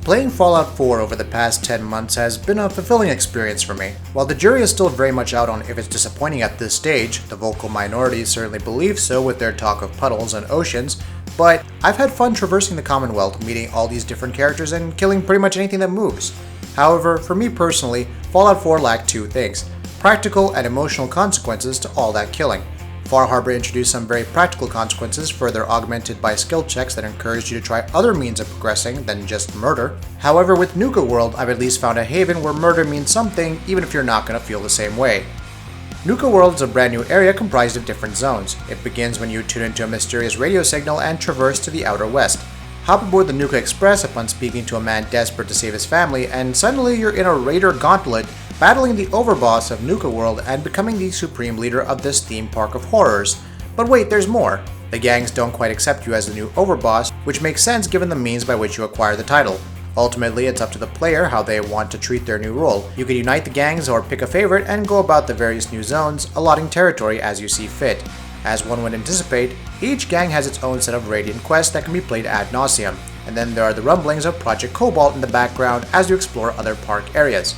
Playing Fallout 4 over the past 10 months has been a fulfilling experience for me. While the jury is still very much out on if it's disappointing at this stage, the vocal minority certainly believe so with their talk of puddles and oceans, but I've had fun traversing the Commonwealth, meeting all these different characters and killing pretty much anything that moves. However, for me personally, Fallout 4 lacked two things: practical and emotional consequences to all that killing. Far Harbor introduced some very practical consequences, further augmented by skill checks that encouraged you to try other means of progressing than just murder. However, with Nuka World, I've at least found a haven where murder means something, even if you're not going to feel the same way. Nuka World is a brand new area comprised of different zones. It begins when you tune into a mysterious radio signal and traverse to the outer west. Hop aboard the Nuka Express upon speaking to a man desperate to save his family, and suddenly you're in a raider gauntlet, battling the overboss of Nuka World and becoming the supreme leader of this theme park of horrors. But wait, there's more. The gangs don't quite accept you as the new overboss, which makes sense given the means by which you acquire the title. Ultimately, it's up to the player how they want to treat their new role. You can unite the gangs or pick a favorite and go about the various new zones, allotting territory as you see fit. As one would anticipate, each gang has its own set of Radiant quests that can be played ad nauseum, and then there are the rumblings of Project Cobalt in the background as you explore other park areas.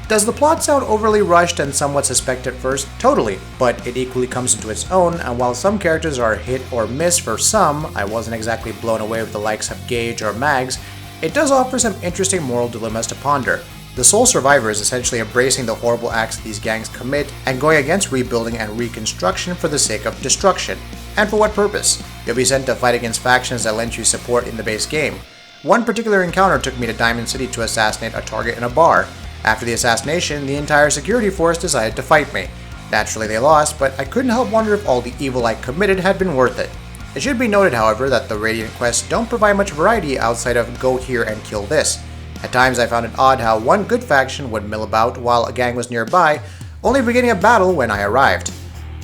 Does the plot sound overly rushed and somewhat suspect at first? Totally, but it equally comes into its own, and while some characters are hit or miss for some, I wasn't exactly blown away with the likes of Gage or Mags, it does offer some interesting moral dilemmas to ponder. The sole survivor is essentially embracing the horrible acts these gangs commit and going against rebuilding and reconstruction for the sake of destruction. And for what purpose? You'll be sent to fight against factions that lend you support in the base game. One particular encounter took me to Diamond City to assassinate a target in a bar. After the assassination, the entire security force decided to fight me. Naturally they lost, but I couldn't help wonder if all the evil I committed had been worth it. It should be noted, however, that the Radiant quests don't provide much variety outside of go here and kill this. At times I found it odd how one good faction would mill about while a gang was nearby, only beginning a battle when I arrived.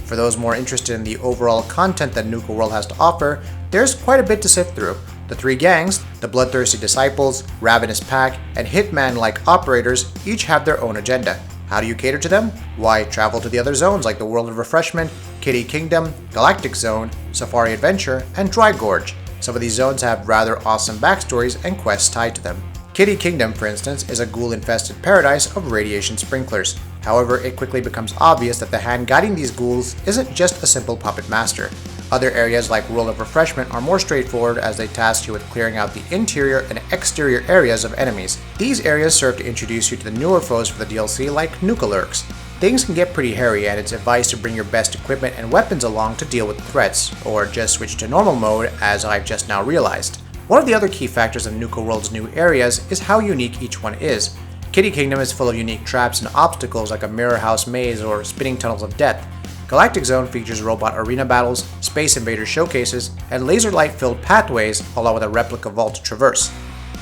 For those more interested in the overall content that Nuka World has to offer, there's quite a bit to sift through. The three gangs, the Bloodthirsty Disciples, Ravenous Pack, and Hitman-like operators each have their own agenda. How do you cater to them? Why, travel to the other zones like the World of Refreshment, Kitty Kingdom, Galactic Zone, Safari Adventure, and Dry Gorge. Some of these zones have rather awesome backstories and quests tied to them. Kitty Kingdom, for instance, is a ghoul-infested paradise of radiation sprinklers. However, it quickly becomes obvious that the hand guiding these ghouls isn't just a simple puppet master. Other areas like World of Refreshment are more straightforward as they task you with clearing out the interior and exterior areas of enemies. These areas serve to introduce you to the newer foes for the DLC like Nuka Lurks. Things can get pretty hairy and it's advised to bring your best equipment and weapons along to deal with threats, or just switch to normal mode as I've just now realized. One of the other key factors of Nuka World's new areas is how unique each one is. Kitty Kingdom is full of unique traps and obstacles like a mirror house maze or spinning tunnels of death. Galactic Zone features robot arena battles, space invader showcases, and laser light-filled pathways along with a replica vault to traverse.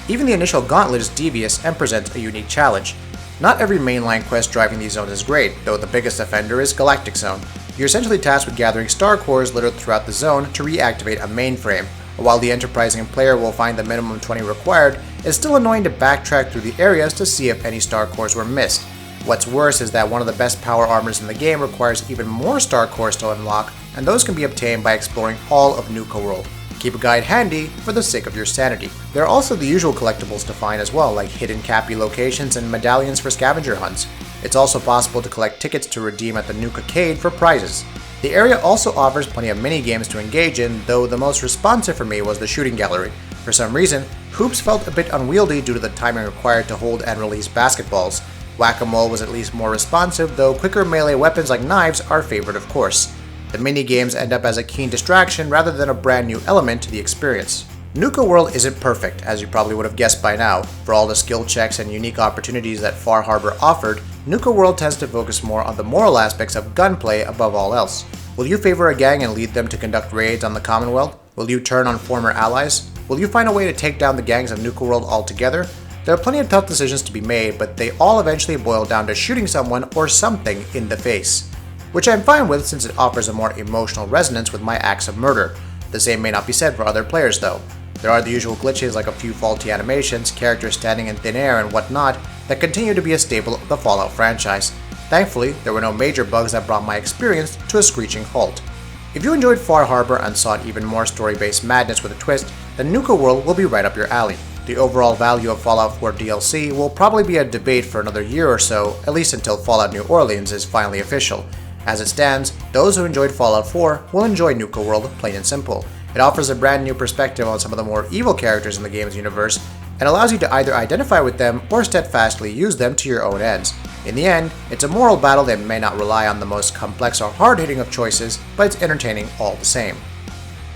Even the initial gauntlet is devious and presents a unique challenge. Not every mainline quest driving these zones is great, though the biggest offender is Galactic Zone. You're essentially tasked with gathering star cores littered throughout the zone to reactivate a mainframe. While the enterprising player will find the minimum 20 required, it's still annoying to backtrack through the areas to see if any star cores were missed. What's worse is that one of the best power armors in the game requires even more star cores to unlock, and those can be obtained by exploring all of Nuka World. Keep a guide handy for the sake of your sanity. There are also the usual collectibles to find as well, like hidden cappy locations and medallions for scavenger hunts. It's also possible to collect tickets to redeem at the Nuka Cade for prizes. The area also offers plenty of mini-games to engage in, though the most responsive for me was the shooting gallery. For some reason, hoops felt a bit unwieldy due to the timing required to hold and release basketballs. Whack-a-mole was at least more responsive, though quicker melee weapons like knives are favored of course. The mini-games end up as a keen distraction rather than a brand new element to the experience. Nuka World isn't perfect, as you probably would have guessed by now. For all the skill checks and unique opportunities that Far Harbor offered, Nuka World tends to focus more on the moral aspects of gunplay above all else. Will you favor a gang and lead them to conduct raids on the Commonwealth? Will you turn on former allies? Will you find a way to take down the gangs of Nuka World altogether? There are plenty of tough decisions to be made, but they all eventually boil down to shooting someone or something in the face. Which I'm fine with since it offers a more emotional resonance with my acts of murder. The same may not be said for other players though. There are the usual glitches like a few faulty animations, characters standing in thin air and whatnot that continue to be a staple of the Fallout franchise. Thankfully, there were no major bugs that brought my experience to a screeching halt. If you enjoyed Far Harbor and sought even more story-based madness with a twist, then Nuka World will be right up your alley. The overall value of Fallout 4 DLC will probably be a debate for another year or so, at least until Fallout New Orleans is finally official. As it stands, those who enjoyed Fallout 4 will enjoy Nuka World, plain and simple. It offers a brand new perspective on some of the more evil characters in the game's universe, and allows you to either identify with them or steadfastly use them to your own ends. In the end, it's a moral battle that may not rely on the most complex or hard-hitting of choices, but it's entertaining all the same.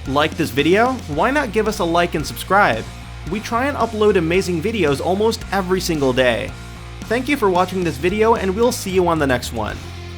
Like this video? Why not give us a like and subscribe? We try and upload amazing videos almost every single day. Thank you for watching this video, and we'll see you on the next one.